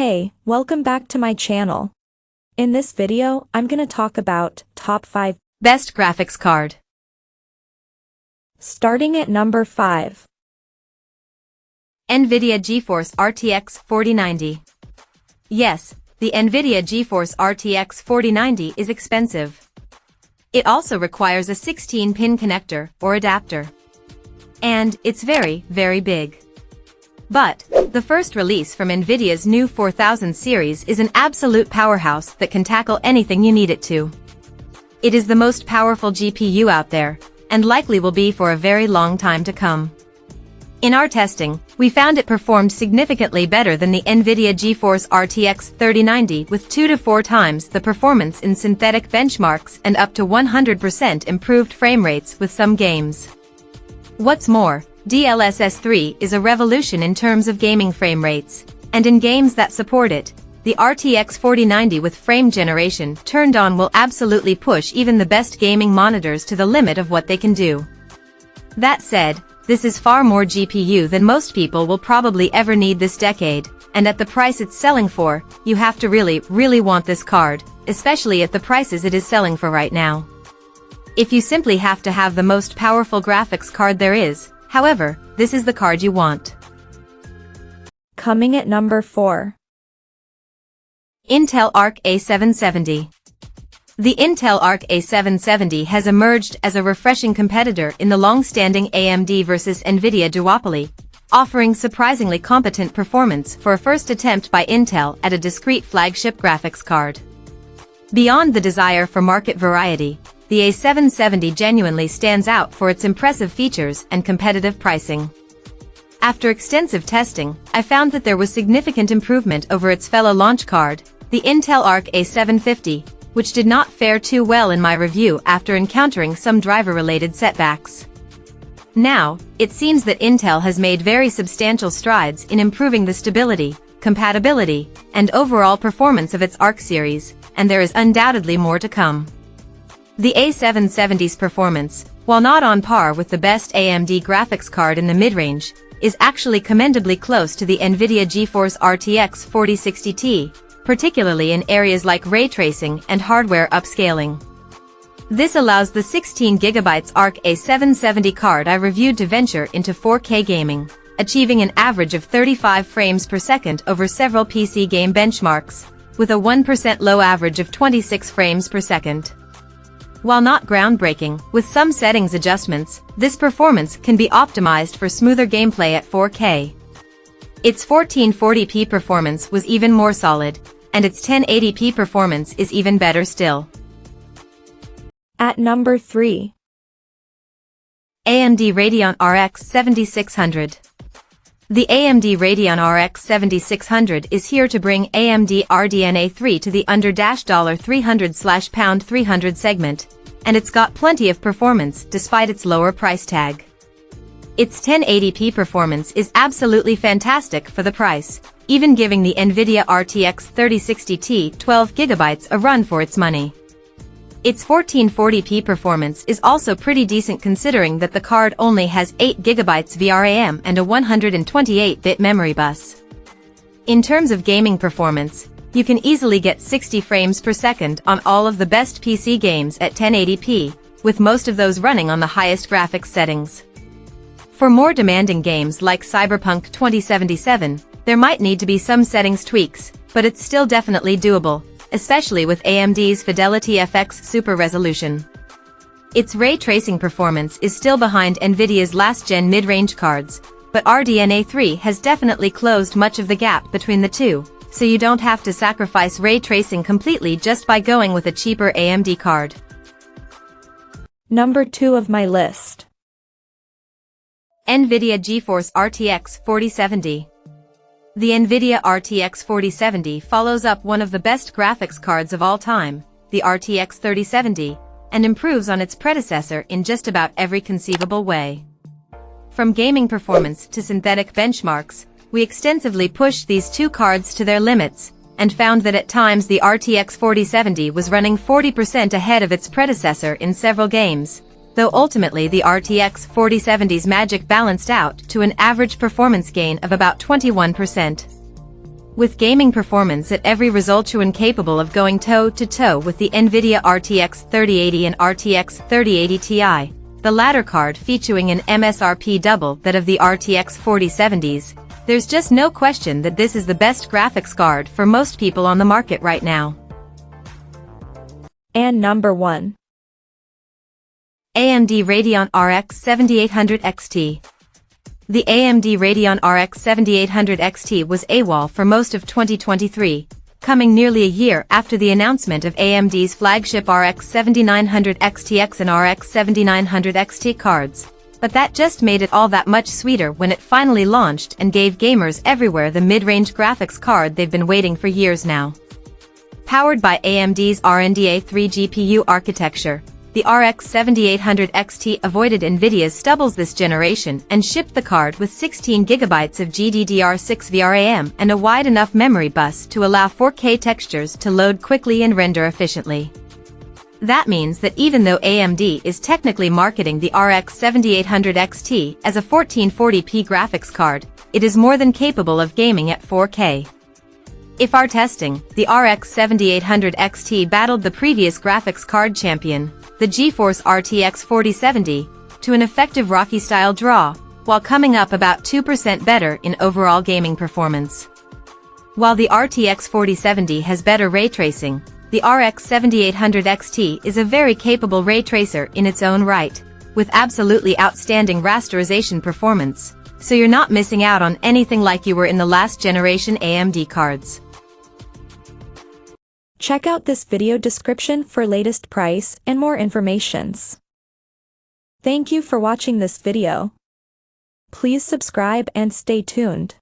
Hey, welcome back to my channel. In this video, I'm gonna talk about top 5 best graphics card. Starting at number 5. Nvidia GeForce RTX 4090. Yes, the Nvidia GeForce RTX 4090 is expensive. It also requires a 16-pin connector or adapter. And it's very, very big. But the first release from Nvidia's new 4000 series is an absolute powerhouse that can tackle anything you need it to. It is the most powerful GPU out there, and likely will be for a very long time to come. In our testing, we found it performed significantly better than the Nvidia GeForce RTX 3090 with 2 to 4 times the performance in synthetic benchmarks and up to 100% improved frame rates with some games. What's more, DLSS 3 is a revolution in terms of gaming frame rates, and in games that support it, the RTX 4090 with frame generation turned on will absolutely push even the best gaming monitors to the limit of what they can do. That said, this is far more GPU than most people will probably ever need this decade, and at the price it's selling for, you have to really want this card, especially at the prices it is selling for right now. If you simply have to have the most powerful graphics card there is, however, this is the card you want. Coming at number 4. Intel Arc A770. The Intel Arc A770 has emerged as a refreshing competitor in the long-standing AMD versus Nvidia duopoly, offering surprisingly competent performance for a first attempt by Intel at a discrete flagship graphics card. Beyond the desire for market variety, the A770 genuinely stands out for its impressive features and competitive pricing. After extensive testing, I found that there was significant improvement over its fellow launch card, the Intel Arc A750, which did not fare too well in my review after encountering some driver-related setbacks. Now, it seems that Intel has made very substantial strides in improving the stability, compatibility, and overall performance of its Arc series, and there is undoubtedly more to come. The A770's performance, while not on par with the best AMD graphics card in the mid-range, is actually commendably close to the Nvidia GeForce RTX 4060 Ti, particularly in areas like ray tracing and hardware upscaling. This allows the 16GB Arc A770 card I reviewed to venture into 4K gaming, achieving an average of 35 frames per second over several PC game benchmarks, with a 1% low average of 26 frames per second. While not groundbreaking, with some settings adjustments, this performance can be optimized for smoother gameplay at 4K. Its 1440p performance was even more solid, and its 1080p performance is even better still. At number 3. AMD Radeon RX 7600. The AMD Radeon RX 7600 is here to bring AMD RDNA 3 to the under $300/300 segment, and it's got plenty of performance despite its lower price tag. Its 1080p performance is absolutely fantastic for the price, even giving the Nvidia RTX 3060 Ti 12GB a run for its money. Its 1440p performance is also pretty decent considering that the card only has 8GB VRAM and a 128-bit memory bus. In terms of gaming performance, you can easily get 60 frames per second on all of the best PC games at 1080p, with most of those running on the highest graphics settings. For more demanding games like Cyberpunk 2077, there might need to be some settings tweaks, but it's still definitely doable, especially with AMD's Fidelity FX Super Resolution. Its ray tracing performance is still behind Nvidia's last-gen mid-range cards, but RDNA 3 has definitely closed much of the gap between the two, so you don't have to sacrifice ray tracing completely just by going with a cheaper AMD card. Number 2 of my list. Nvidia GeForce RTX 4070. The Nvidia RTX 4070 follows up one of the best graphics cards of all time, the RTX 3070, and improves on its predecessor in just about every conceivable way. From gaming performance to synthetic benchmarks, we extensively pushed these two cards to their limits, and found that at times the RTX 4070 was running 40% ahead of its predecessor in several games, though ultimately the RTX 4070's magic balanced out to an average performance gain of about 21%. With gaming performance at every resolution capable of going toe-to-toe with the Nvidia RTX 3080 and RTX 3080 Ti, the latter card featuring an MSRP double that of the RTX 4070s, there's just no question that this is the best graphics card for most people on the market right now. And number 1. AMD Radeon RX 7800 XT. The AMD Radeon RX 7800 XT was AWOL for most of 2023, coming nearly a year after the announcement of AMD's flagship RX 7900 XTX and RX 7900 XT cards. But that just made it all that much sweeter when it finally launched and gave gamers everywhere the mid-range graphics card they've been waiting for years now. Powered by AMD's RDNA 3 GPU architecture, the RX 7800 XT avoided Nvidia's stubbles this generation and shipped the card with 16GB of GDDR6 VRAM and a wide enough memory bus to allow 4K textures to load quickly and render efficiently. That means that even though AMD is technically marketing the RX 7800 XT as a 1440p graphics card, it is more than capable of gaming at 4K. If our testing, the RX 7800 XT battled the previous graphics card champion, the GeForce RTX 4070, to an effective Rocky-style draw, while coming up about 2% better in overall gaming performance. While the RTX 4070 has better ray tracing, the RX 7800 XT is a very capable ray tracer in its own right, with absolutely outstanding rasterization performance, so you're not missing out on anything like you were in the last generation AMD cards. Check out this video description for latest price and more informations. Thank you for watching this video. Please subscribe and stay tuned.